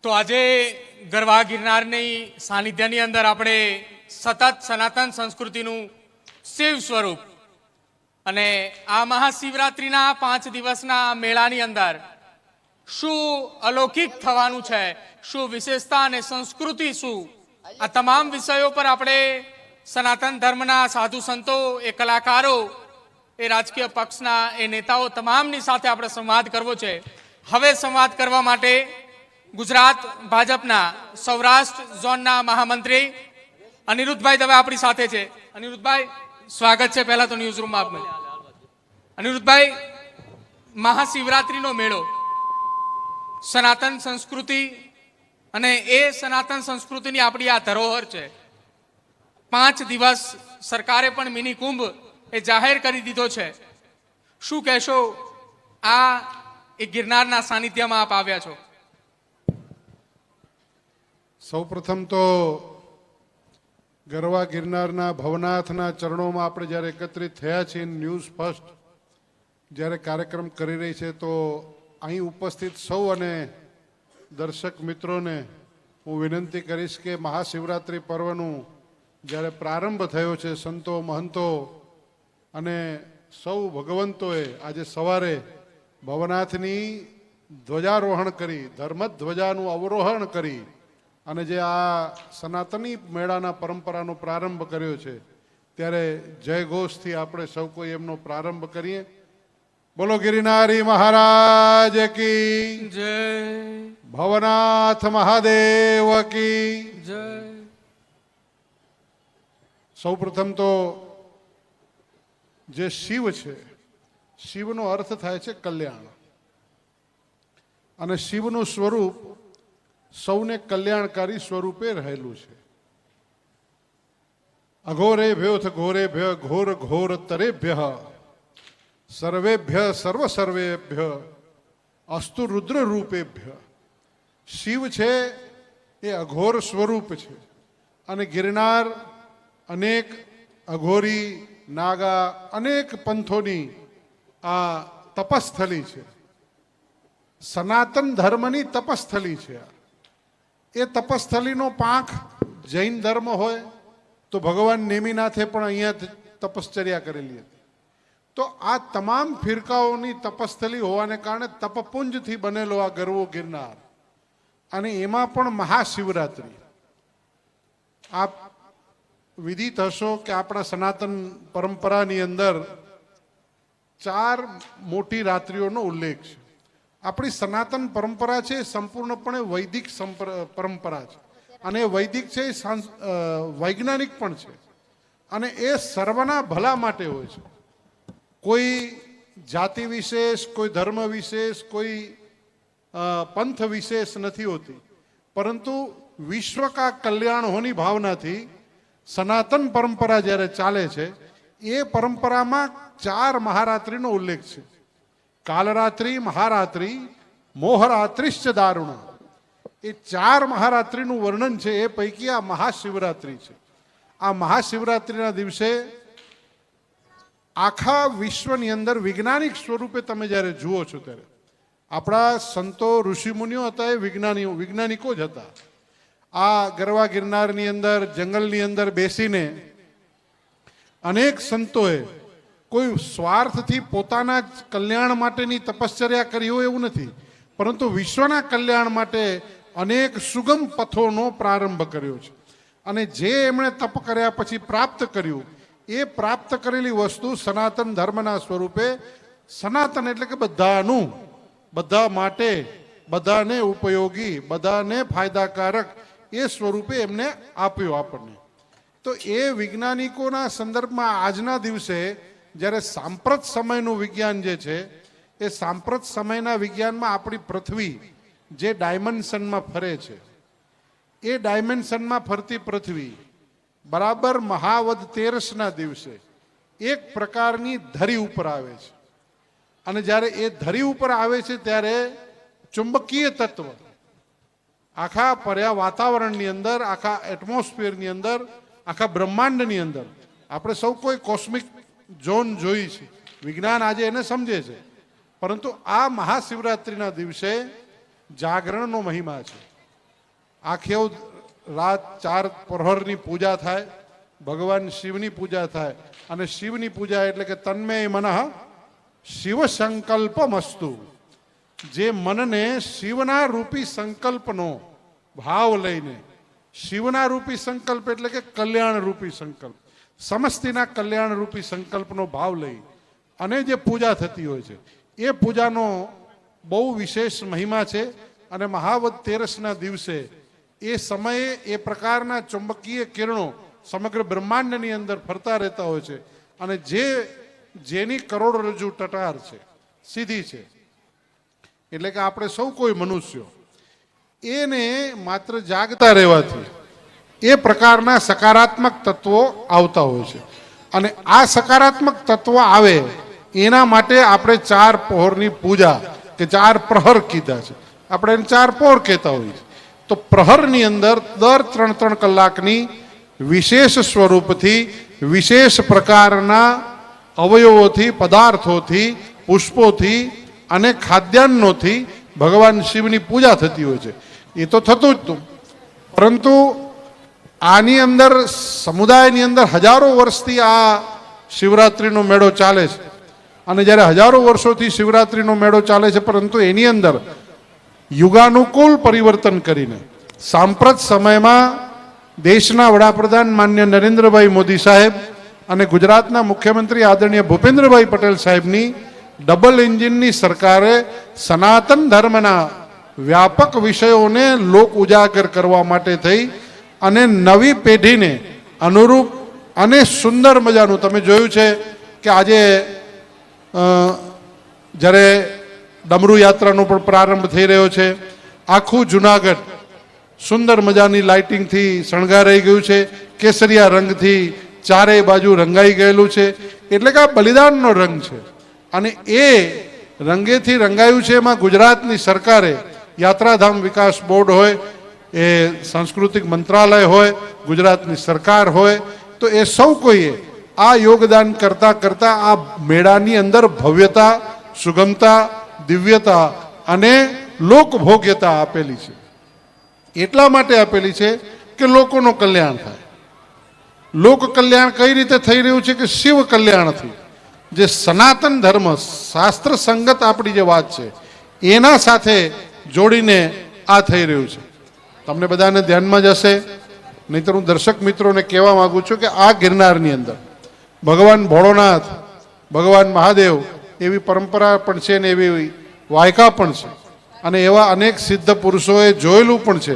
તો આજે ગરવા ગિરનારની સાનિધ્યની અંદર આપણે સતત સનાતન સંસ્કૃતિનું શિવ સ્વરૂપ અને આ મહાશિવરાત્રિના 5 દિવસના મેળાની અંદર શું અલૌકિક થવાનું છે, શું વિશેષતા અને સંસ્કૃતિ શું, આ તમામ વિષયો પર આપણે સનાતન ધર્મના સાધુ સંતો, એ કલાકારો, એ રાજકીય પક્ષના એ નેતાઓ તમામની સાથે આપણે સંવાદ કરવો છે. હવે સંવાદ કરવા માટે ગુજરાત ભાજપના સૌરાષ્ટ્ર ઝોનના મહામંત્રી અનિરુદ્ધભાઈ દવે આપણી સાથે છે. અનિરુદ્ધભાઈ, સ્વાગત છે પહેલા તો ન્યૂઝ રૂમમાં આપનું. અનિરુદ્ધભાઈ, મહાશિવરાત્રિનો મેળો સનાતન સંસ્કૃતિ અને એ સનાતન સંસ્કૃતિની આપણી આ ધરોહર છે. 5 દિવસ સરકારે પણ મિની કુંભ એ જાહેર કરી દીધો છે. શું કહેશો, આ એ ગિરનારના સાનિધ્યમાં આપ આવ્યા છો? સૌપ્રથમ તો ગરવા ગિરનારના ભવનાથના ચરણોમાં આપણે જ્યારે એકત્રિત થયા છીએ, ન્યૂઝ ફર્સ્ટ જ્યારે કાર્યક્રમ કરી રહી છે, તો અહીં ઉપસ્થિત સૌ અને દર્શક મિત્રોને હું વિનંતી કરીશ કે મહાશિવરાત્રિ પર્વનું જ્યારે પ્રારંભ થયો છે, સંતો, મહંતો અને સૌ ભગવંતોએ આજે સવારે ભવનાથની ધ્વજારોહણ કરી, ધર્મધ્વજાનું અવરોહણ કરી અને જે આ સનાતની મેળાના પરંપરાનો પ્રારંભ કર્યો છે, ત્યારે જય ઘોષથી આપણે સૌ કોઈ એમનો પ્રારંભ કરીએ. બોલો ગિરિનારી મહારાજ કી જય, ભવનાથ મહાદેવ કી જય. સૌપ્રથમ તો જે શિવ છે, શિવનો અર્થ થાય છે કલ્યાણ, અને શિવનું સ્વરૂપ સૌને કલ્યાણકારી સ્વરૂપે રહેલું છે. અઘોરે ભ્યોથ ઘોરે ભ્ય ઘોર ઘોર તરેભ્ય સર્વેભ્ય સર્વ સર્વેભ્ય અસ્તુ રુદ્ર રૂપેભ્ય. શિવ છે એ અઘોર સ્વરૂપ છે, અને ગિરનાર અનેક અઘોરી, નાગા, અનેક પંથોની આ તપસ્થલી છે, સનાતન ધર્મની તપસ્થલી છે. એ તપસ્થલીનો પાંખ જૈન ધર્મ હોય તો ભગવાન નેમિનાથે પણ અહીંયા તપશ્ચર્યા કરેલી હતી. તો આ તમામ ફિરકાઓની તપસ્થલી હોવાને કારણે તપપુંજથી બનેલો આ ગરવો ગિરનાર, અને એમાં પણ મહાશિવરાત્રિ. આપ વિદિત હશો કે આપણા સનાતન પરંપરાની અંદર 4 મોટી રાત્રિઓનો ઉલ્લેખ છે. આપણી સનાતન પરંપરા છે સંપૂર્ણપણે વૈદિક પરંપરા છે, અને વૈદિક છે વૈજ્ઞાનિક પણ છે, અને એ સર્વના ભલા માટે હોય છે. કોઈ જાતિ વિશેષ, કોઈ ધર્મ વિશેષ, કોઈ પંથ વિશેષ નથી હોતી, પરંતુ વિશ્વ કા કલ્યાણ હોની ભાવનાથી સનાતન પરંપરા જ્યારે ચાલે છે, એ પરંપરામાં 4 મહારાત્રિનો ઉલ્લેખ છે. કાલરાત્રિ, મહારાત્રિ, મોહરાત્રિશ્ચ દારુણ. એ 4 મહારાત્રિનું વર્ણન છે, એ પૈકી આ મહાશિવરાત્રિ છે. આ મહાશિવરાત્રિના દિવસે આખા વિશ્વની અંદર વૈજ્ઞાનિક સ્વરૂપે તમે જ્યારે જુઓ છો, ત્યારે આપણા સંતો, ઋષિમુનિઓ હતા, એ વૈજ્ઞાનિકો જ હતા. આ ગરવા ગિરનારની અંદર, જંગલની અંદર બેસીને અનેક સંતોએ કોઈ સ્વાર્થથી પોતાના જ કલ્યાણ માટેની તપશ્ચર્યા કરી હોય એવું નથી, પરંતુ વિશ્વના કલ્યાણ માટે અનેક સુગમ પથોનો પ્રારંભ કર્યો છે. અને જે એમણે તપ કર્યા પછી પ્રાપ્ત કર્યું, એ પ્રાપ્ત કરેલી વસ્તુ સનાતન ધર્મના સ્વરૂપે, સનાતન એટલે કે બધાનું, બધા માટે, બધાને ઉપયોગી, બધાને ફાયદાકારક, એ સ્વરૂપે એમને આપ્યું આપણને. તો એ વૈજ્ઞાનિકોના સંદર્ભમાં આજના દિવસે જ્યારે સાંપ્રત સમયનું વિજ્ઞાન જે છે, એ સાંપ્રત સમયના વિજ્ઞાનમાં આપણી પૃથ્વી જે ડાયમેન્શનમાં ફરે છે, એ ડાયમેન્શનમાં ફરતી પૃથ્વી બરાબર મહાવદ તેરસના દિવસે એક પ્રકારની ધરી ઉપર આવે છે. અને જ્યારે એ ધરી ઉપર આવે છે, ત્યારે ચુંબકીય તત્વ આખા વાતાવરણની અંદર, આખા એટમોસ્ફિયરની અંદર, આખા બ્રહ્માંડની અંદર, આપણે સૌ કોઈ કોસ્મિક ઝોન જોઈ છે, વિજ્ઞાન આજે એને સમજે છે, પરંતુ આ મહાશિવરાત્રિના દિવસે જાગરણનો મહિમા છે. આખી રાત 4 પ્રહરની પૂજા થાય, ભગવાન શિવની પૂજા થાય. અને શિવની પૂજા એટલે કે તન્મય મનઃ શિવ સંકલ્પમસ્તુ. જે મનને શિવના રૂપી સંકલ્પનો ભાવ લઈને, શિવના રૂપી સંકલ્પ એટલે કે કલ્યાણ રૂપી સંકલ્પ, સમસ્તીના કલ્યાણ રૂપી સંકલ્પનો ભાવ લઈ અને જે પૂજા થતી હોય છે, એ પૂજાનો બહુ વિશેષ મહિમા છે. અને મહાવદ તેરસના દિવસે એ સમયે એ પ્રકારના ચુંબકીય કિરણો સમગ્ર બ્રહ્માંડની અંદર ફરતા રહેતા હોય છે. અને જેની કરોડરજ્જુ ટટાર છે, સીધી છે, એટલે કે આપણે સૌ કોઈ મનુષ્યો એને માત્ર જાગતા રહેવાથી એ પ્રકારના સકારાત્મક તત્વો આવતા હોય છે. અને આ સકારાત્મક તત્વ આવે એના માટે આપણે 4 પહોરની પૂજા કે 4 પ્રહર કીધા છે. આપણે એને 4 પહોર કહેતા હોઈએ છીએ. તો પ્રહરની અંદર દર 3-3 કલાકની વિશેષ સ્વરૂપથી, વિશેષ પ્રકારના અવયવોથી, પદાર્થોથી, પુષ્પોથી અને ખાદ્યાન્નોથી ભગવાન શિવની પૂજા થતી હોય છે. એ તો થતું જ હતું, પરંતુ આની અંદર સમુદાયની અંદર હજારો વર્ષથી આ શિવરાત્રિનો મેળો ચાલે છે. અને જ્યારે હજારો વર્ષોથી શિવરાત્રિનો મેળો ચાલે છે, પરંતુ એની અંદર યુગાનુકૂળ પરિવર્તન કરીને સાંપ્રત સમયમાં દેશના વડાપ્રધાન માન્ય નરેન્દ્રભાઈ મોદી સાહેબ અને ગુજરાતના મુખ્યમંત્રી આદરણીય ભૂપેન્દ્રભાઈ પટેલ સાહેબની ડબલ એન્જિનની સરકારે સનાતન ધર્મના વ્યાપક વિષયોને લોક ઉજાગર કરવા માટે થઈ અને નવી પેઢીને અનુરૂપ અને સુંદર મજાનું, તમે જોયું છે કે આજે જ્યારે ડમરૂ યાત્રાનો પણ પ્રારંભ થઈ રહ્યો છે, આખું જુનાગઢ સુંદર મજાની લાઇટિંગથી શણગારાઈ ગયું છે, કેસરિયા રંગથી ચારેય બાજુ રંગાઈ ગયેલું છે. એટલે કે આ બલિદાનનો રંગ છે. અને એ રંગેથી રંગાયું છે. એમાં ગુજરાતની સરકારે, યાત્રાધામ વિકાસ બોર્ડ હોય, એ સાંસ્કૃતિક મંત્રાલય હોય, ગુજરાતની સરકાર હોય, તો એ સૌ કોઈએ આ યોગદાન કરતા કરતા આ મેળાની અંદર ભવ્યતા, સુગમતા, દિવ્યતા અને લોકભોગ્યતા આપેલી છે. એટલા માટે આપેલી છે કે લોકોનું કલ્યાણ થાય. લોક કલ્યાણ કઈ રીતે થઈ રહ્યું છે? કે શિવ કલ્યાણથી. જે સનાતન ધર્મ, શાસ્ત્ર સંગત આપણી જે વાત છે એના સાથે જોડીને આ થઈ રહ્યું છે. તમને બધાને ધ્યાનમાં જ હશે, નહીંતર હું દર્શક મિત્રોને કહેવા માંગુ છું કે આ ગિરનારની અંદર ભગવાન ભોળોનાથ, ભગવાન મહાદેવ એવી પરંપરા પણ છે ને એવી વાયકા પણ છે. અને એવા અનેક સિદ્ધ પુરુષોએ જોયેલું પણ છે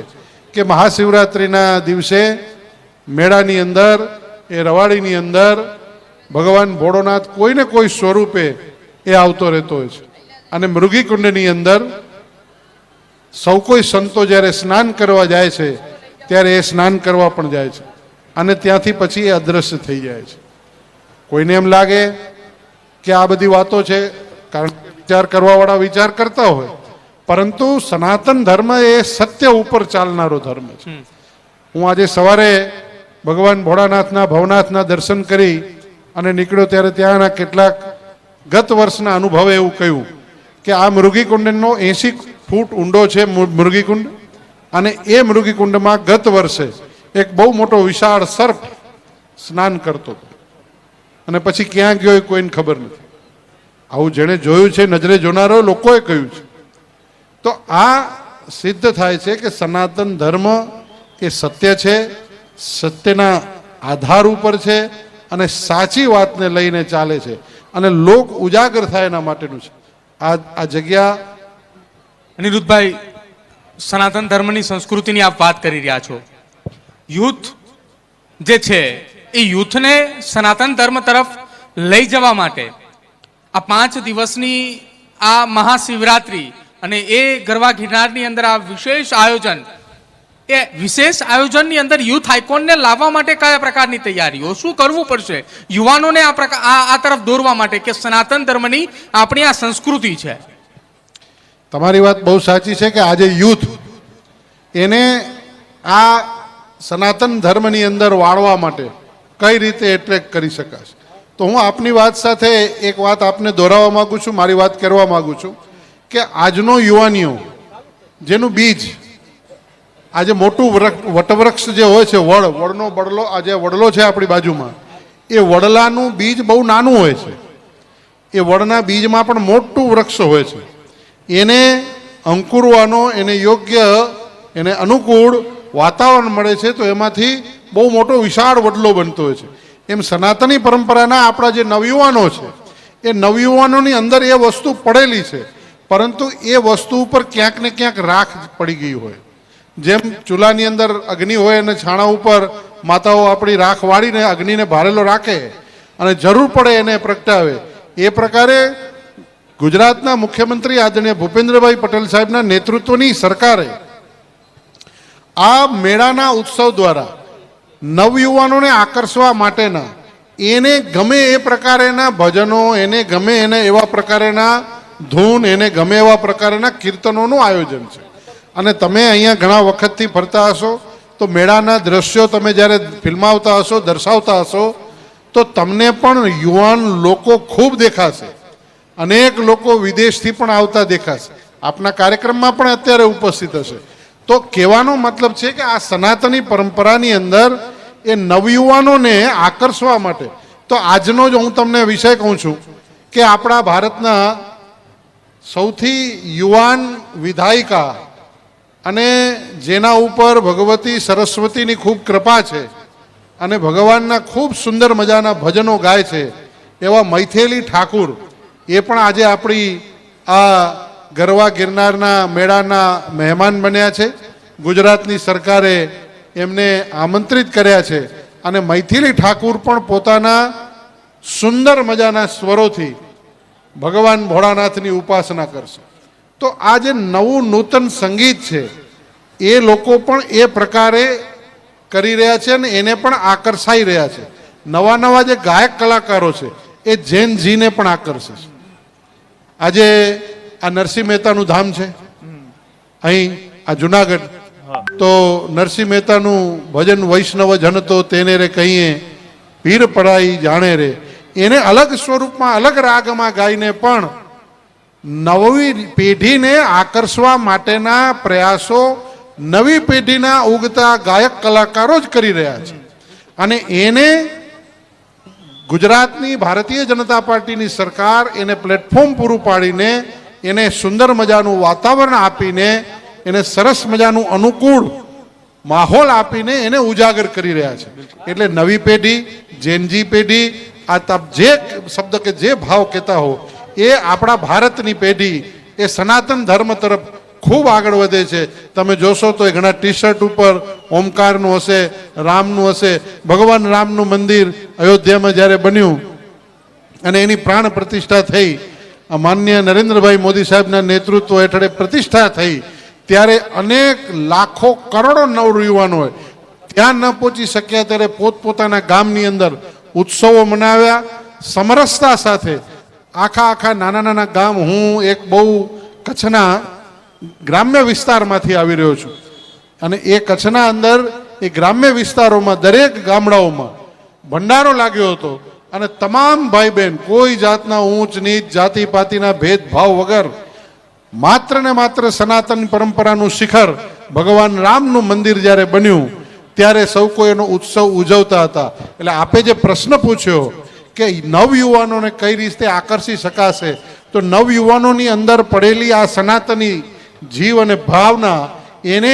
કે મહાશિવરાત્રિના દિવસે મેળાની અંદર, એ રવાડીની અંદર ભગવાન ભોળોનાથ કોઈને કોઈ સ્વરૂપે એ આવતો રહેતો હોય છે. અને મૃગીકુંડની અંદર સૌ કોઈ સંતો જ્યારે સ્નાન કરવા જાય છે ત્યારે એ સ્નાન કરવા પણ જાય છે અને ત્યાંથી પછી એ અદૃશ્ય થઈ જાય છે. કોઈને એમ લાગે કે આ બધી વાતો છે, કારણ કે વિચાર કરવાવાળા વિચાર કરતા હોય, પરંતુ સનાતન ધર્મ એ સત્ય ઉપર ચાલનારો ધર્મ છે. હું આજે સવારે ભગવાન ભોળાનાથના ભવનાથના દર્શન કરી અને નીકળ્યો ત્યારે ત્યાંના કેટલાક ગત વર્ષના અનુભવે એવું કહ્યું કે આ મૃગીકુંડનો 80 ફૂટ ઊંડો છે મૃગીકુંડ. અને એ મૃગીકુંડમાં ગત વર્ષે એક બહુ મોટો વિશાળ સર્પ સ્નાન કરતો હતો અને પછી ક્યાં ગયો એ કોઈને ખબર નથી. આવું જેણે જોયું છે, નજરે જોનારો લોકોએ કહ્યું છે. તો આ સિદ્ધ થાય છે કે સનાતન ધર્મ એ સત્ય છે, સત્યના આધાર ઉપર છે અને સાચી વાતને લઈને ચાલે છે અને લોક ઉજાગર થાય એના માટેનું છે આ જગ્યા. અનિરુદ્ધભાઈ, સનાતન ધર્મની સંસ્કૃતિની આપ વાત કરી રહ્યા છો. યુથ જે છે એ યુથને સનાતન ધર્મ તરફ લઈ જવા માટે આ 5 દિવસની આ મહાશિવરાત્રિ અને એ ગરવા ગિરનારની અંદર આ વિશેષ આયોજન, એ વિશેષ આયોજનની અંદર યુથ આઇકોનને લાવવા માટે કયા પ્રકારની તૈયારીઓ, શું કરવું પડશે યુવાનોને આ તરફ દોરવા માટે કે સનાતન ધર્મની આપણી આ સંસ્કૃતિ છે? તમારી વાત બહુ સાચી છે કે આજે યુથ એને આ સનાતન ધર્મની અંદર વાળવા માટે કઈ રીતે એટ્રેક્ટ કરી શકાશે. તો હું આપની વાત સાથે એક વાત આપને દોહરાવવા માંગુ છું, મારી વાત કરવા માંગુ છું કે આજનો યુવાનીઓ જેનું બીજ આજે મોટું વટવૃક્ષ જે હોય છે, વડનો બડલો, આ જે વડલો છે આપણી બાજુમાં, એ વડલાનું બીજ બહુ નાનું હોય છે. એ વડના બીજમાં પણ મોટું વૃક્ષ હોય છે. એને અંકુરવાનો, એને યોગ્ય, એને અનુકૂળ વાતાવરણ મળે છે તો એમાંથી બહુ મોટો વિશાળ વડલો બનતો હોય છે. એમ સનાતની પરંપરાના આપણા જે નવયુવાનો છે, એ નવયુવાનોની અંદર એ વસ્તુ પડેલી છે, પરંતુ એ વસ્તુ ઉપર ક્યાંક ને ક્યાંક રાખ પડી ગઈ હોય. જેમ ચૂલાની અંદર અગ્નિ હોય અને છાણા ઉપર માતાઓ આપણી રાખ વાળીને અગ્નિને ભારેલો રાખે અને જરૂર પડે એને પ્રગટાવે, એ પ્રકારે ગુજરાતના મુખ્યમંત્રી આદરણીય ભૂપેન્દ્રભાઈ પટેલ સાહેબના નેતૃત્વની સરકારે આ મેળાના ઉત્સવ દ્વારા નવયુવાનોને આકર્ષવા માટેના, એને ગમે એ પ્રકારેના ભજનો, એને ગમે એને એવા પ્રકારેના ધૂન, એને ગમે એવા પ્રકારના કીર્તનોનું આયોજન છે. અને તમે અહીંયા ઘણા વખતથી ફરતા હશો તો મેળાના દ્રશ્યો તમે જ્યારે ફિલ્માવતા હશો, દર્શાવતા હશો, તો તમને પણ યુવાન લોકો ખૂબ દેખાશે. અનેક લોકો વિદેશથી પણ આવતા દેખાશે. આપના કાર્યક્રમમાં પણ અત્યારે ઉપસ્થિત હશે. તો કહેવાનો મતલબ છે કે આ સનાતની પરંપરાની અંદર એ નવયુવાનોને આકર્ષવા માટે, તો આજનો જ હું તમને વિષય કહું છું કે આપણા ભારતના સૌથી યુવાન વિધાયિકા અને જેના ઉપર ભગવતી સરસ્વતીની ખૂબ કૃપા છે અને ભગવાનના ખૂબ સુંદર મજાના ભજનો ગાય છે એવા મૈથિલી ઠાકુર, એ પણ આજે આપણી આ ગરવા ગિરનારના મેળાના મહેમાન બન્યા છે. ગુજરાતની સરકારે એમને આમંત્રિત કર્યા છે અને મૈથિલી ઠાકુર પણ પોતાના સુંદર મજાના સ્વરોથી ભગવાન ભોળાનાથની ઉપાસના કરશે. તો આ જે નવું નૂતન સંગીત છે એ લોકો પણ એ પ્રકારે કરી રહ્યા છે અને એને પણ આકર્ષાઈ રહ્યા છે. નવા નવા જે ગાયક કલાકારો છે એ જૈન જીને પણ આકર્ષે છે. આજે આ નરસિંહ મહેતાનું ધામ છે અહીં આ જુનાગઢ, તો નરસિંહ મહેતાનું ભજન વૈષ્ણવ જન તો તેને રે કહીએ પીર પડાઈ જાણે રે, એને અલગ સ્વરૂપમાં અલગ રાગમાં ગાઈને પણ નવી પેઢીને આકર્ષવા માટેના પ્રયાસો નવી પેઢીના ઉગતા ગાયક કલાકારો જ કરી રહ્યા છે. અને એને ગુજરાતની ભારતીય જનતા પાર્ટીની સરકાર એને પ્લેટફોર્મ પૂરું પાડીને, એને સુંદર મજાનું વાતાવરણ આપીને, એને સરસ મજાનું અનુકૂળ માહોલ આપીને એને ઉજાગર કરી રહ્યા છે. એટલે નવી પેઢી, જેનજી પેઢી, આ તબ જે શબ્દ કે જે ભાવ કહેતા હો, એ આપણા ભારતની પેઢી એ સનાતન ધર્મ તરફ ખૂબ આગળ વધે છે. તમે જોશો તો એ ઘણા ટી શર્ટ ઉપર ઓમકારનું હશે, રામનું હશે. ભગવાન રામનું મંદિર અયોધ્યામાં જ્યારે બન્યું અને એની પ્રાણ પ્રતિષ્ઠા થઈ, માનનીય નરેન્દ્રભાઈ મોદી સાહેબના નેતૃત્વ હેઠળ પ્રતિષ્ઠા થઈ, ત્યારે અનેક લાખો કરોડો નવયુવાનોએ ત્યાં ન પહોંચી શક્યા ત્યારે પોતપોતાના ગામની અંદર ઉત્સવો મનાવ્યા સમરસતા સાથે. આખા નાના નાના ગામ, હું એક બહુ કચ્છના ગ્રામ્ય વિસ્તારમાંથી આવી રહ્યો છું અને એ કચ્છના અંદર એ ગ્રામ્ય વિસ્તારોમાં દરેક ગામડાઓમાં ભંડારો લાગ્યો હતો અને તમામ ભાઈ બહેન કોઈ જાતના ઊંચ નીચ જાતિ પાતિના ભેદભાવ વગર માત્ર ને માત્ર સનાતન પરંપરાનું શિખર ભગવાન રામનું મંદિર જ્યારે બન્યું ત્યારે સૌ કોઈ એનો ઉત્સવ ઉજવતા હતા. એટલે આપે જે પ્રશ્ન પૂછ્યો કે નવયુવાનોને કઈ રીતે આકર્ષી શકાશે, તો નવયુવાનોની અંદર પડેલી આ સનાતની જીવ અને ભાવના, એને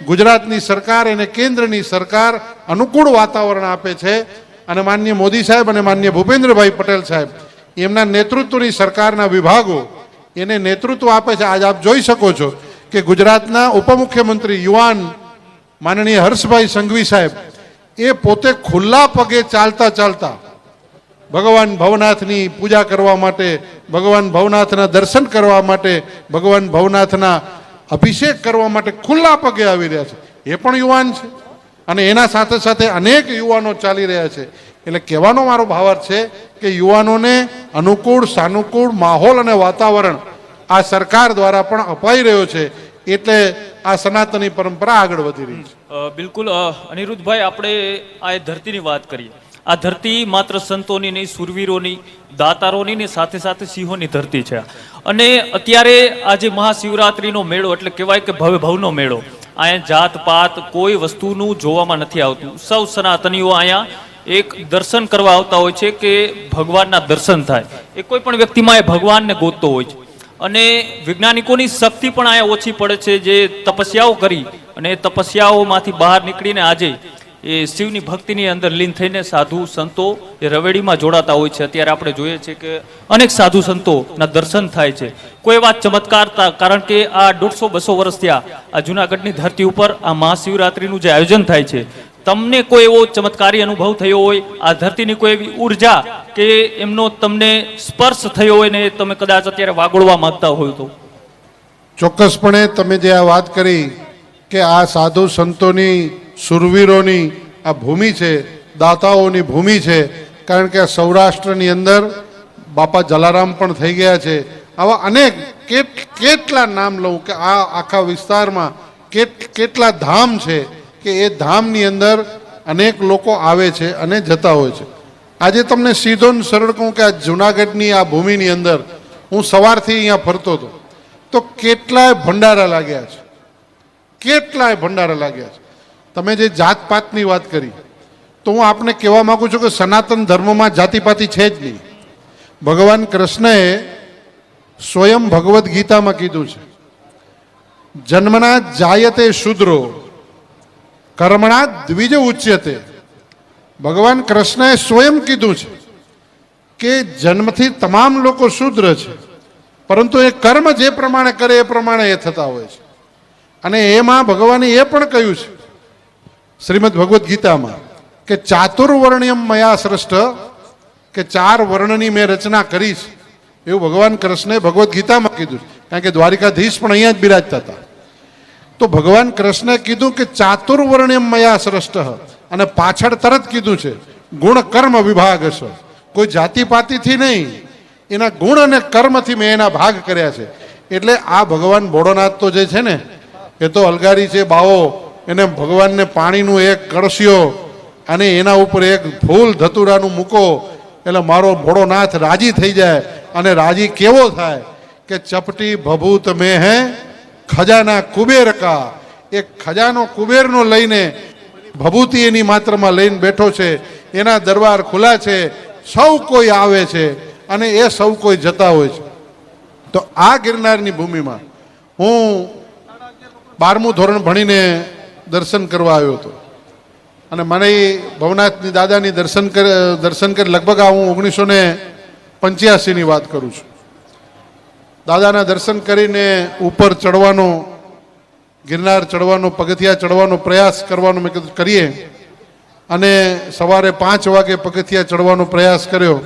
ગુજરાતની સરકાર, એને કેન્દ્રની સરકાર અનુકૂળ વાતાવરણ આપે છે. અને માનનીય મોદી સાહેબ અને માનનીય ભૂપેન્દ્રભાઈ પટેલ સાહેબ એમના નેતૃત્વની સરકારના વિભાગો એને નેતૃત્વ આપે છે. આજ આપ જોઈ શકો છો કે ગુજરાતના ઉપમુખ્યમંત્રી યુવાન માનનીય હર્ષભાઈ સંઘવી સાહેબ એ પોતે ખુલ્લા પગે ચાલતા ચાલતા ભગવાન ભવનાથની પૂજા કરવા માટે, ભગવાન ભવનાથના દર્શન કરવા માટે, ભગવાન ભવનાથના અભિષેક કરવા માટે ખુલ્લા પગે આવી રહ્યા છે. એ પણ યુવાન છે અને એના સાથે સાથે અનેક યુવાનો ચાલી રહ્યા છે. એટલે કહેવાનો મારો ભાવાર્થ છે કે યુવાનોને અનુકૂળ સાનુકૂળ માહોલ અને વાતાવરણ આ સરકાર દ્વારા પણ અપાઈ રહ્યો છે. એટલે આ સનાતની પરંપરા આગળ વધી રહી છે. બિલકુલ અનિરુદ્ધભાઈ, આપણે આ ધરતીની વાત કરીએ. આ ધરતી માત્ર સંતોની નહીં, સુરવીરોની, દાતારોની ને સાથે સાથે સિંહોની ધરતી છે. અને અત્યારે આજે મહાશિવરાત્રીનો મેળો એટલે કહેવાય કે ભવે ભવનો મેળો, અહીંયા જાત પાત કોઈ વસ્તુનું જોવામાં નથી આવતું. સૌ સનાતનીઓ અહીંયા એક દર્શન કરવા આવતા હોય છે કે ભગવાનના દર્શન થાય. એ કોઈ પણ વ્યક્તિમાં એ ભગવાનને ગોતતો હોય છે. અને વૈજ્ઞાનિકોની શક્તિ પણ અહીંયા ઓછી પડે છે, જે તપસ્યાઓ કરી અને એ તપસ્યાઓમાંથી બહાર નીકળીને આજે એ શિવની ભક્તિની અંદર લીન થઈને સાધુ સંતો એ રવેડીમાં જોડાતા હોય છે. અત્યારે આપણે જોઈએ છીએ કે અનેક સાધુ સંતોના દર્શન થાય છે. કોઈ એવા ચમત્કાર કારણ કે આ 150-200 વર્ષ થયા આ જુનાગઢની ધરતી ઉપર આ મહાશિવરાત્રિનું જે આયોજન થાય છે, તમને કોઈ એવો ચમત્કારી અનુભવ થયો હોય, આ ધરતીની કોઈ એવી ઉર્જા કે એમનો તમને સ્પર્શ થયો હોય ને તમે કદાચ અત્યારે વાગોળવા માંગતા હોય તો? ચોક્કસપણે તમે જે આ વાત કરી કે આ સાધુ સંતોની, સુરવીરોની આ ભૂમિ છે, દાતાઓની ભૂમિ છે. કારણ કે સૌરાષ્ટ્રની અંદર બાપા જલારામ પણ થઈ ગયા છે. આવા અનેક કેટલા નામ લઉં કે આ આખા વિસ્તારમાં કેટલા ધામ છે કે એ ધામની અંદર અનેક લોકો આવે છે અને જતા હોય છે. આજે તમને સીધો ને સરળ કહું કે આ જુનાગઢની આ ભૂમિની અંદર હું સવારથી અહીંયા ફરતો હતો તો કેટલાય ભંડારા લાગ્યા છે, કેટલાય ભંડારા લાગ્યા છે. તમે જે જાતપાતની વાત કરી તો હું આપને કહેવા માંગુ છું કે સનાતન ધર્મમાં જાતિપાતિ છે જ નહીં. ભગવાન કૃષ્ણએ સ્વયં ભગવદ્ ગીતામાં કીધું છે, જન્મના જાયતે શુદ્રો કર્મણા દ્વિજ ઉચ્યતે. ભગવાન કૃષ્ણએ સ્વયં કીધું છે કે જન્મથી તમામ લોકો શુદ્ર છે, પરંતુ એ કર્મ જે પ્રમાણે કરે એ પ્રમાણે એ થતા હોય છે. અને એમાં ભગવાને એ પણ કહ્યું છે શ્રીમદ ભગવદ્ ગીતામાં કે ચાતુર્વર્ણ્યમ મયા સૃષ્ટ, કે 4 વર્ણની મેં રચના કરી છે. એવું ભગવાન કૃષ્ણએ ભગવદ્ ગીતામાં કીધું છે. કારણ કે દ્વારિકાધીશ પણ અહીંયા જ બિરાજતા હતા. તો ભગવાન કૃષ્ણે કીધું કે ચાતુર્વર્ણ્યમ મયા સૃષ્ટ, અને પાછળ તરત કીધું છે ગુણ કર્મ વિભાગ છે. કોઈ જાતિપાતિથી નહીં, એના ગુણ અને કર્મથી મેં એના ભાગ કર્યા છે. એટલે આ ભગવાન ભોળોનાથ તો જે છે ને એ તો અલગારી છે બાવો. એને ભગવાનને પાણીનું એક કળશિયો અને એના ઉપર એક ફૂલ ધતુરાનું મૂકો એટલે મારો ભોળોનાથ રાજી થઈ જાય. અને રાજી કેવો થાય કે ચપટી ભભૂત મેં હે ખજાના કુબેર કા. એક ખજાનો કુબેરનો લઈને ભભૂતિ એની માત્રમાં લઈને બેઠો છે. એના દરબાર ખુલ્લા છે, સૌ કોઈ આવે છે અને એ સૌ કોઈ જતા હોય છે. તો આ ગિરનારની ભૂમિમાં હું 12મું ધોરણ ભણીને દર્શન કરવા આવ્યો હતો અને મને ભવનાથની દાદાની દર્શન કરી લગભગ આ હું 1985ની વાત કરું છું. દાદાના દર્શન કરીને ઉપર ચડવાનો, ગિરનાર ચડવાનો, પગથિયા ચડવાનો પ્રયાસ કરવાનો મેં કીધું કરીએ. અને સવારે 5 વાગે પગથિયા ચડવાનો પ્રયાસ કર્યો.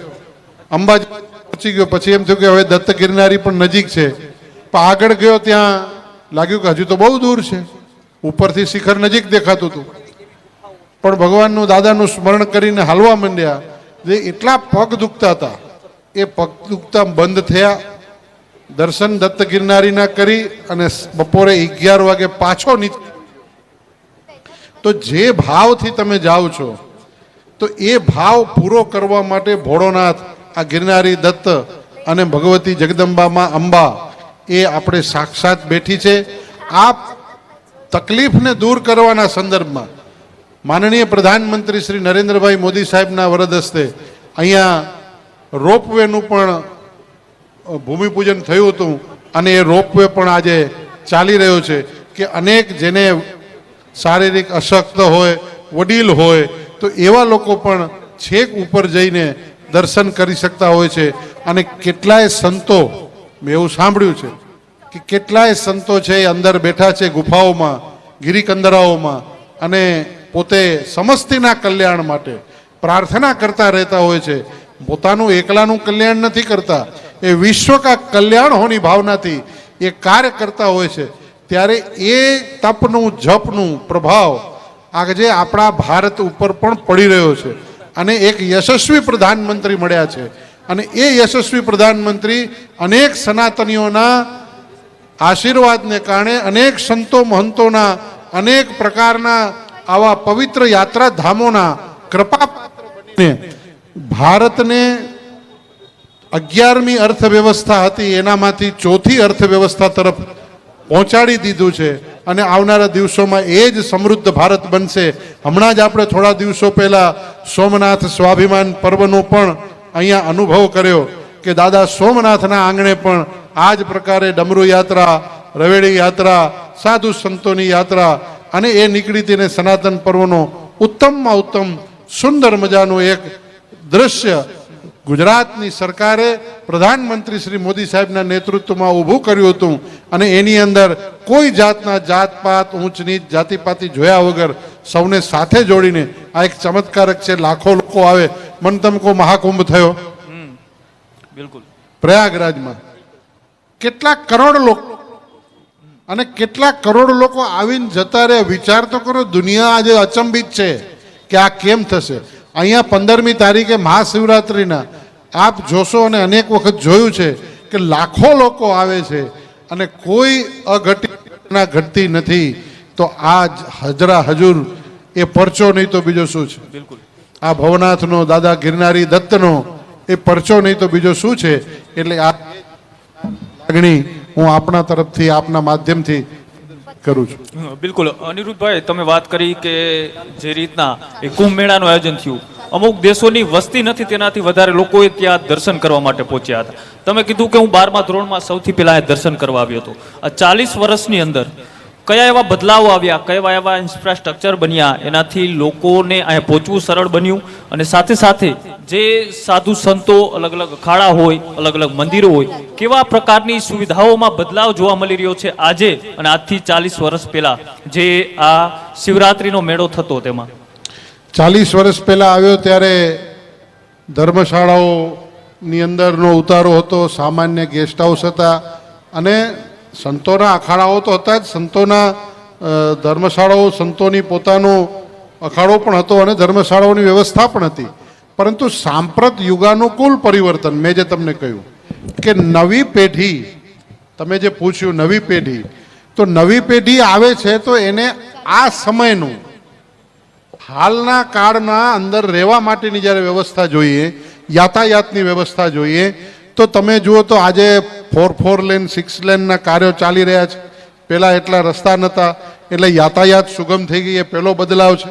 અંબાજી પહોંચી ગયો. પછી એમ થયું કે હવે દત્ત ગિરનારી પણ નજીક છે. પણ આગળ ગયો ત્યાં લાગ્યું કે હજુ તો બહુ દૂર છે. ઉપરથી શિખર નજીક દેખાતું હતું, પણ ભગવાનનું, દાદાનું સ્મરણ કરીને હાલવા માંડ્યા. જે એટલા પગ દુખતા હતા એ પગ દુખતા બંધ થયા. દર્શન દત્ત ગિરનારીના કરી અને બપોરે 11 વાગે પાછો નીચે. તો જે ભાવથી તમે જાઓ છો તો એ ભાવ પૂરો કરવા માટે ભોળોનાથ, આ ગિરનારી દત્ત અને ભગવતી જગદંબામાં અંબા એ આપણે સાક્ષાત બેઠી છે. આ તકલીફને દૂર કરવાના સંદર્ભમાં માનનીય પ્રધાનમંત્રી શ્રી નરેન્દ્રભાઈ મોદી સાહેબના વરદ હસ્તે અહીંયા રોપવેનું પણ ભૂમિપૂજન થયું હતું. અને એ રોપવે પણ આજે ચાલી રહ્યો છે કે અનેક જેને શારીરિક અશક્ત હોય, વડીલ હોય, તો એવા લોકો પણ છેક ઉપર જઈને દર્શન કરી શકતા હોય છે. અને કેટલાય સંતો, મેં એવું સાંભળ્યું છે કે કેટલાય સંતો છે એ અંદર બેઠા છે ગુફાઓમાં, ગિરિકંદરાઓમાં, અને પોતે સમસ્તીના કલ્યાણ માટે પ્રાર્થના કરતા રહેતા હોય છે. પોતાનું એકલાનું કલ્યાણ નથી કરતા, એ વિશ્વ કા કલ્યાણ હોની ભાવનાથી એ કાર્ય કરતા હોય છે. ત્યારે એ તપનું, જપનું પ્રભાવ આજે આપણા ભારત ઉપર પણ પડી રહ્યો છે. અને એક યશસ્વી પ્રધાનમંત્રી મળ્યા છે. અને એ યશસ્વી પ્રધાનમંત્રી અનેક સનાતનીઓના આશીર્વાદને કારણે, અનેક સંતો મહંતોના, અનેક પ્રકારના આવા પવિત્ર યાત્રાધામોના કૃપાપાત્ર બનીને ભારતને 11મી અર્થવ્યવસ્થા હતી એનામાંથી 4થી અર્થવ્યવસ્થા તરફ પહોંચાડી દીધું છે અને આવનારા દિવસોમાં એ જ સમૃદ્ધ ભારત બનશે. હમણાં જ આપણે થોડા દિવસો પહેલા સોમનાથ સ્વાભિમાન પર્વનો પણ અહીંયા અનુભવ કર્યો કે દાદા સોમનાથના આંગણે પણ આ જ પ્રકારે ડમરૂ યાત્રા, રવેડી યાત્રા, સાધુ સંતોની યાત્રા અને એ નીકળી તેને સનાતન પર્વનો ઉત્તમમાં ઉત્તમ સુંદર મજાનું એક દ્રશ્ય ગુજરાતની સરકારે પ્રધાનમંત્રી શ્રી મોદી સાહેબના નેતૃત્વમાં ઊભું કર્યું હતું અને એની અંદર કોઈ જાતના જાતપાત, ઊંચ નીચ, જાતિપાતિ જોયા વગર સૌને સાથે જોડીને આ એક ચમત્કારક છે. લાખો લોકો આવે. મન તમ કો મહાકુંભ થયો બિલકુલ પ્રયાગરાજમાં, કેટલા કરોડ લોકો અને કેટલા કરોડ લોકો આવીને જતા રહે. વિચાર તો કરો, દુનિયા આજે અચંબિત છે કે આ કેમ થશે. અહીંયા 15મી તારીખે મહાશિવરાત્રિના આપ જોશો અને અનેક વખત જોયું છે કે લાખો લોકો આવે છે અને કોઈ અઘટિતના ઘટતી નથી. તો આ હજરા હજુર એ પરચો નહીં તો બીજો શું છે? બિલકુલ આ ભવનાથનો, દાદા ગિરનારી દત્તનો એ પરચો નહીં તો બીજો શું છે? એટલે આ લાગણી હું આપણા તરફથી, આપના માધ્યમથી કરું છું. બિલકુલ અનિરુદ્ધભાઈ, તમે વાત કરી કે જે રીતના એ કુંભ મેળાનું આયોજન થયું, અમુક દેશોની વસ્તી નથી તેનાથી વધારે લોકોએ ત્યાં દર્શન કરવા માટે પહોંચ્યા હતા. તમે કીધું કે હું 12મા ધોરણમાં સૌથી પહેલા અહીં દર્શન કરવા આવ્યો હતો. આ 40 વર્ષની અંદર કયા એવા બદલાવો આવ્યા, કયા એવા ઇન્ફ્રાસ્ટ્રક્ચર બન્યા, એનાથી લોકોને અહીંયા પહોંચવું સરળ બન્યું અને સાથે સાથે જે સાધુ સંતો, અલગ અલગ અખાડા હોય, અલગ અલગ મંદિરો હોય, કેવા પ્રકારની સુવિધાઓમાં બદલાવ જોવા મળી રહ્યો છે આજે અને આજથી 40 વર્ષ પહેલા જે આ શિવરાત્રીનો મેળો થતો તેમાં? 40 વર્ષ પહેલા આવ્યો ત્યારે ધર્મશાળાઓની અંદરનો ઉતારો હતો, સામાન્ય ગેસ્ટ હાઉસ હતા અને સંતોના અખાડાઓ તો હતા જ. સંતોના ધર્મશાળાઓ, સંતોની પોતાનો અખાડો પણ હતો અને ધર્મશાળાઓની વ્યવસ્થા પણ હતી. પરંતુ સાંપ્રત યુગાનુકૂળ પરિવર્તન, મેં જે તમને કહ્યું કે નવી પેઢી, તમે જે પૂછ્યું નવી પેઢી, તો નવી પેઢી આવે છે તો એને આ સમયનું, હાલના કાળના અંદર રહેવા માટેની જ્યારે વ્યવસ્થા જોઈએ, યાતાયાતની વ્યવસ્થા જોઈએ, તો તમે જુઓ તો આજે 4 લેન 6 લેનના કાર્યો ચાલી રહ્યા છે. પહેલાં એટલા રસ્તા નહોતા એટલે યાતાયાત સુગમ થઈ ગઈ, એ પહેલો બદલાવ છે.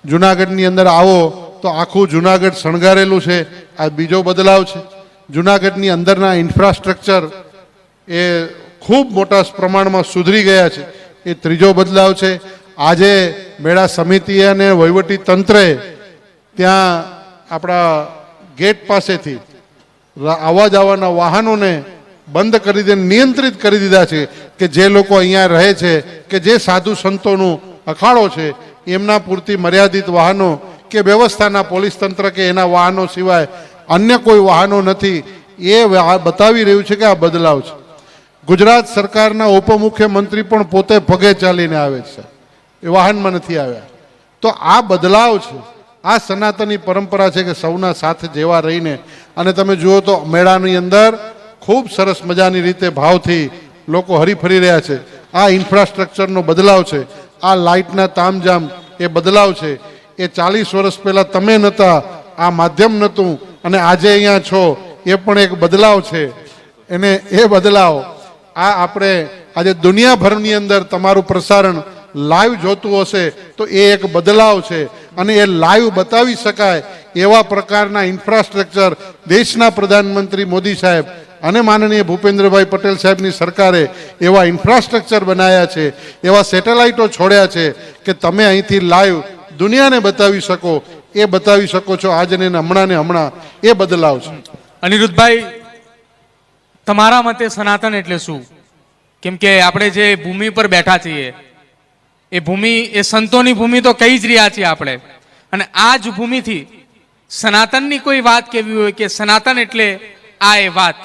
જુનાગઢની અંદર આવો તો આખું જુનાગઢ શણગારેલું છે, આ બીજો બદલાવ છે. જુનાગઢની અંદરના ઇન્ફ્રાસ્ટ્રક્ચર એ ખૂબ મોટા પ્રમાણમાં સુધરી ગયા છે, એ ત્રીજો બદલાવ છે. આજે મેળા સમિતિએ અને વહીવટી તંત્રએ ત્યાં આપણા ગેટ પાસેથી આવવા જવાના વાહનોને બંધ કરી દે, નિયંત્રિત કરી દીધા છે કે જે લોકો અહીંયા રહે છે કે જે સાધુ સંતોનું અખાડો છે એમના પૂરતી મર્યાદિત વાહનો કે વ્યવસ્થાના પોલીસ તંત્ર કે એના વાહનો સિવાય અન્ય કોઈ વાહનો નથી. એ બતાવી રહ્યું છે કે આ બદલાવ છે. ગુજરાત સરકારના ઉપમુખ્યમંત્રી પણ પોતે પગે ચાલીને આવે છે, એ વાહનમાં નથી આવ્યા. તો આ બદલાવ છે. આ સનાતની પરંપરા છે કે સૌના સાથે જેવા રહીને. અને તમે જુઓ તો મેળાની અંદર ખૂબ સરસ મજાની રીતે ભાવથી લોકો હરીફરી રહ્યા છે. આ ઇન્ફ્રાસ્ટ્રક્ચરનો બદલાવ છે, આ લાઇટના તામઝામ એ બદલાવ છે. એ 40 વર્ષ પહેલાં તમે નહોતા, આ માધ્યમ નહોતું અને આજે અહીંયા છો, એ પણ એક બદલાવ છે. એને એ બદલાવ આ આપણે આજે દુનિયાભરની અંદર તમારું પ્રસારણ લાઈવ જોતું હશે તો એ એક બદલાવ છે અને એ લાઈવ બતાવી શકાય એવા પ્રકારના ઇન્ફ્રાસ્ટ્રક્ચર દેશના પ્રધાનમંત્રી મોદી સાહેબ અને માનનીય ભૂપેન્દ્રભાઈ પટેલ સાહેબની સરકારે એવા ઇન્ફ્રાસ્ટ્રક્ચર બનાવ્યા છે, એવા સેટેલાઇટો છોડ્યા છે કે તમે અહીંથી લાઈવ દુનિયાને બતાવી શકો. એ બતાવી શકો છો આજે ને હમણાં ને હમણાં. એ બદલાવ છે. અનિરુદ્ધભાઈ, તમારા મતે સનાતન એટલે શું? કેમ કે આપણે જે ભૂમિ પર બેઠા છીએ એ ભૂમિ, એ સંતોની ભૂમિ તો કહી જ રહ્યા છીએ આપણે, અને આ જ ભૂમિથી સનાતનની કોઈ વાત કેવી હોય કે સનાતન એટલે આ એ વાત?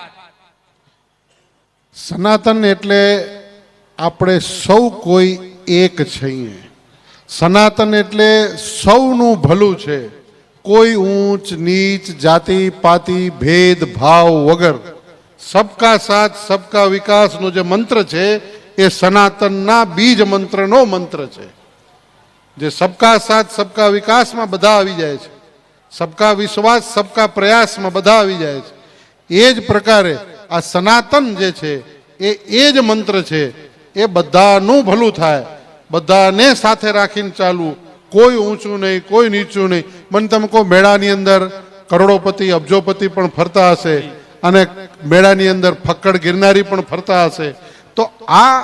સનાતન એટલે આપણે સૌ કોઈ એક છીએ. સનાતન એટલે સૌનું ભલું છે, કોઈ ઊંચ નીચ, જાતિ પાતિ, ભેદ ભાવ વગર સબકા સાથ સબકા વિકાસનો જે મંત્ર છે એ સનાતનના બીજ મંત્રનો મંત્ર છે. જે સબકા સાથ સબકા વિકાસમાં બધા આવી જાય છે, સબકા વિશ્વાસ સબકા પ્રયાસમાં બધા આવી જાય છે. એ જ પ્રકારે આ સનાતન જે છે એ જ મંત્ર છે એ બધાનું ભલું થાય, બધાને સાથે રાખીને ચાલવું, કોઈ ઊંચું નહીં, કોઈ નીચું નહીં. મને તમે કહો મેળાની અંદર કરોડોપતિ અબજોપતિ પણ ફરતા હશે અને મેળાની અંદર ફક્કડ ગિરનારી પણ ફરતા હશે, તો આ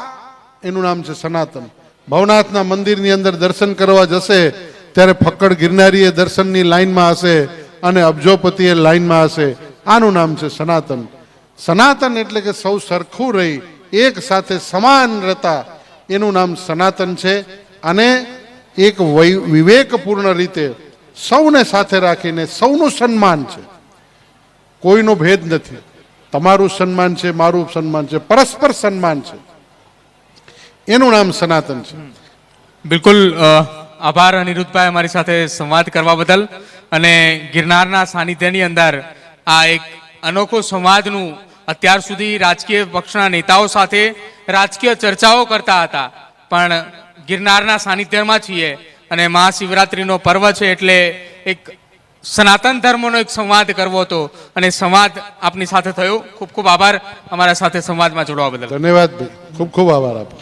એનું નામ છે સનાતન. ભવનાથના મંદિરની અંદર દર્શન કરવા જશે ત્યારે ફક્કડ ગિરનારી એ દર્શનની લાઈનમાં હશે અને અબજોપતિ એ લાઈનમાં હશે. આનું નામ છે સનાતન. સનાતન એટલે કે સૌ સરખું રહી એક સાથે સમાન રહેતા, એનું નામ સનાતન છે. અને એક વિવેકપૂર્ણ રીતે સૌને સાથે રાખીને સૌનું સન્માન છે, કોઈનો ભેદ નથી. તમારું સન્માન છે, મારું સન્માન છે, પરસ્પર સન્માન છે, એનું નામ સનાતન છે. બિલકુલ આભાર અનિરુદ્ધભાઈ અમારી સાથે સંવાદ કરવા બદલ. અને ગિરનારના સાનિધ્યની અંદર આ એક અનોખો સંવાદનું અત્યાર સુધી રાજકીય પક્ષના નેતાઓ સાથે રાજકીય ચર્ચાઓ કરતા હતા, પણ ગિરનારના સાનિધ્યમાં છીએ અને મહાશિવરાત્રિનો પર્વ છે એટલે એક સનાતન ધર્મનો એક સંવાદ કરવો હતો અને સંવાદ આપની સાથે થયો. ખૂબ ખૂબ આભાર અમારા સાથે સંવાદમાં જોડવા બદલ. ધન્યવાદ ભાઈ, ખૂબ ખૂબ આભાર આપો.